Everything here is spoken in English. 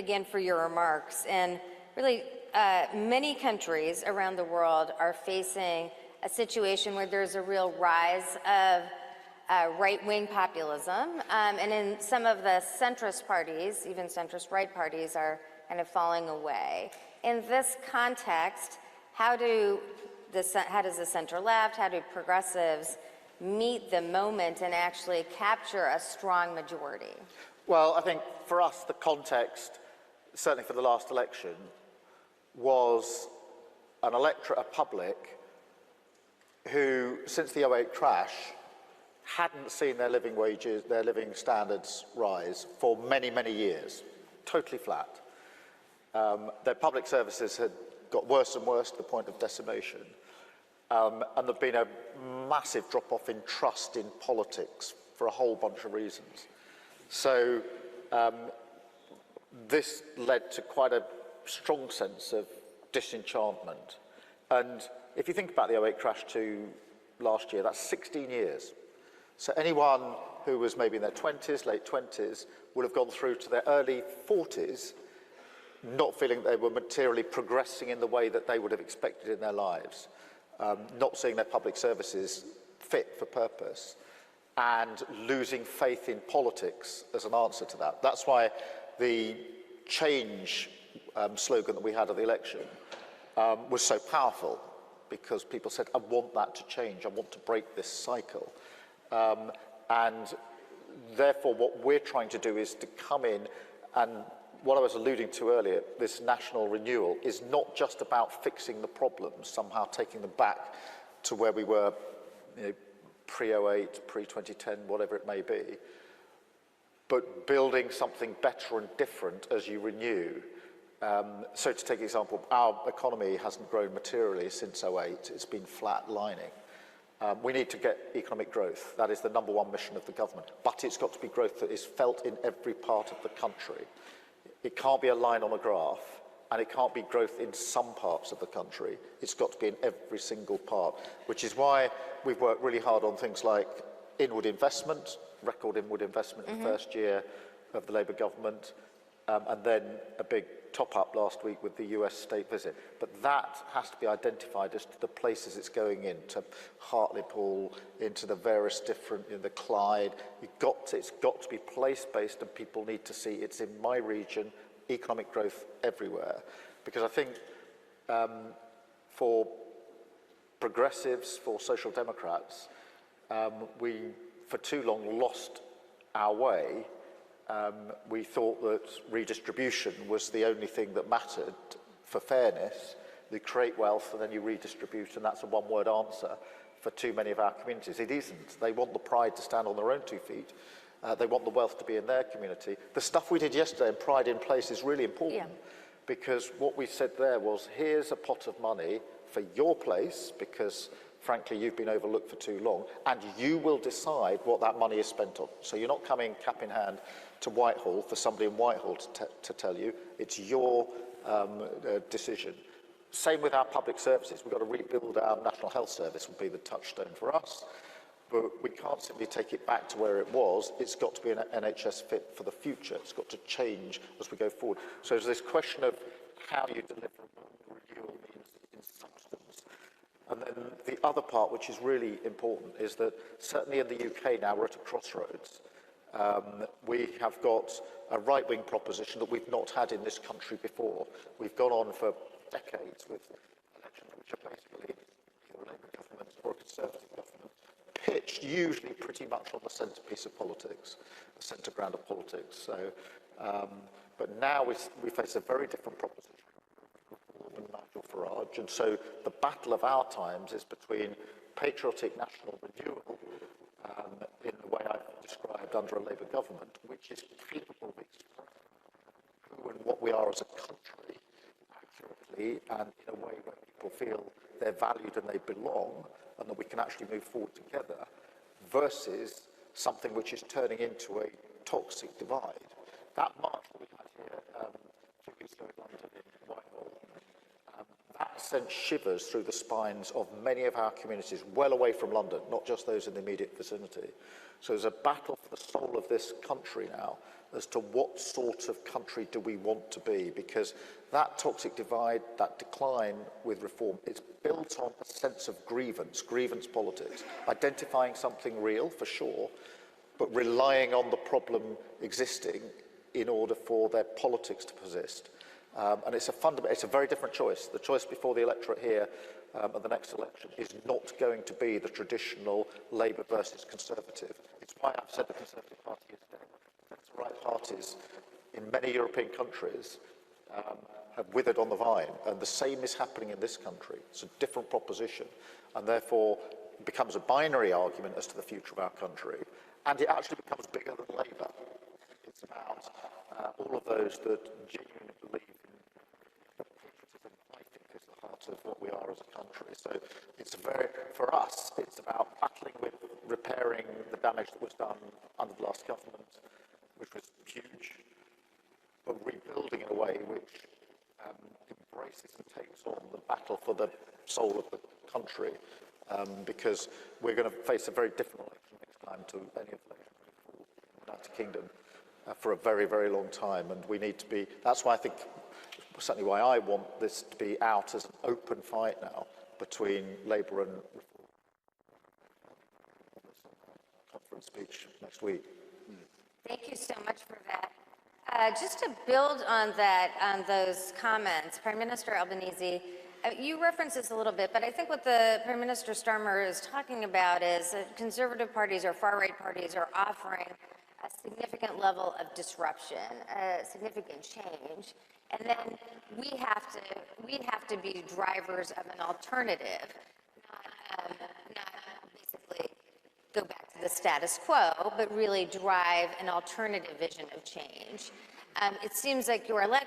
again for your remarks. And really, many countries around the world are facing a situation where there's a real rise of right-wing populism, and in some of the centrist parties, even centrist right parties, are kind of falling away. In this context, how does the center-left, how do progressives meet the moment and actually capture a strong majority? Well, I think for us, the context, certainly for the last election, was an electorate, a public, who, since the '08 crash, hadn't seen their living wages, their living standards rise for many, many years, totally flat. Their public services had got worse and worse to the point of decimation. And there'd been a massive drop-off in trust in politics for a whole bunch of reasons. So this led to quite a strong sense of disenchantment. And if you think about the '08 crash to last year, that's 16 years. So anyone who was maybe in their 20s, late 20s, would have gone through to their early 40s not feeling they were materially progressing in the way that they would have expected in their lives, not seeing their public services fit for purpose, and losing faith in politics as an answer to that. That's why the change slogan that we had at the election was so powerful, because people said, I want that to change, I want to break this cycle. And therefore what we're trying to do is to come in, and what I was alluding to earlier, this national renewal is not just about fixing the problems, somehow taking them back to where we were, pre-08, pre-2010, whatever it may be, but building something better and different as you renew. So to take an example, our economy hasn't grown materially since '08, it's been flat-lining. We need to get economic growth. That is the #1 mission of the government. But it's got to be growth that is felt in every part of the country. It can't be a line on a graph, and it can't be growth in some parts of the country. It's got to be in every single part, which is why we've worked really hard on things like inward investment, record inward investment in the first year of the Labour government, and then a big top-up last week with the US state visit. But that has to be identified as to the places it's going into Hartlepool, into the various different, the Clyde. It's got to be place-based, and people need to see it's in my region, economic growth everywhere. Because I think for progressives, for social democrats, we for too long lost our way. We thought that redistribution was the only thing that mattered for fairness. You create wealth and then you redistribute, and that's a one-word answer for too many of our communities. It isn't. They want the pride to stand on their own 2 feet. They want the wealth to be in their community. The stuff we did yesterday in Pride in Place is really important, because what we said there was, here's a pot of money for your place, because frankly you've been overlooked for too long, and you will decide what that money is spent on. So you're not coming cap in hand to Whitehall for somebody in Whitehall to tell you. It's your decision. Same with our public services. We've got to rebuild our National Health Service, would be the touchstone for us. But we can't simply take it back to where it was. It's got to be an NHS fit for the future. It's got to change as we go forward. So there's this question of how you deliver what renewal means in substance. And then the other part, which is really important, is that certainly in the UK now, we're at a crossroads. We have got a right-wing proposition that we've not had in this country before. We've gone on for decades with elections which are basically either a Labour government or a Conservative government, pitched usually pretty much on the centrepiece of politics, the centre ground of politics. So, but now we face a very different proposition than Nigel Farage, and so the battle of our times is between patriotic national renewal in the way I've described under a Labour government, which is capable of expressing who and what we are as a country accurately and in a way where people feel they're valued and they belong, and that we can actually move forward together, versus something which is turning into a toxic divide. That march that we had here 2 weeks ago in London, in Whitehall, that sent shivers through the spines of many of our communities well away from London, not just those in the immediate vicinity. So there's a battle for the soul of this country now as to what sort of country do we want to be, because that toxic divide, that decline with reform, it's built on a sense of grievance politics, identifying something real for sure, but relying on the problem existing in order for their politics to persist. And it's a very different choice. The choice before the electorate here at the next election is not going to be the traditional Labour versus Conservative. It's why I've said the Conservative Party is dead. Centre-right parties in many European countries have withered on the vine, and the same is happening in this country. It's a different proposition, and therefore it becomes a binary argument as to the future of our country, and it actually becomes bigger than Labour. It's about all of those that genuinely believe in patriotism, I think, is the heart of what we are as a country. So for us, it's about battling with repairing the damage that was done under the last government, which was huge, but rebuilding in a way which embraces and takes on the battle for the soul of the country, because we're going to face a very different election next time to any of the elections in the United Kingdom for a very, very long time, and we need to be, that's why I think, certainly why I want this to be out as an open fight now between Labour and Reform. Conference speech next week. Thank you so much for that. Just to build on that, on those comments, Prime Minister Albanese, you referenced this a little bit, but I think what the Prime Minister Starmer is talking about is that conservative parties or far-right parties are offering a significant level of disruption, a significant change, and then we have to be drivers of an alternative, not basically go back to the status quo, but really drive an alternative vision of change. It seems like your election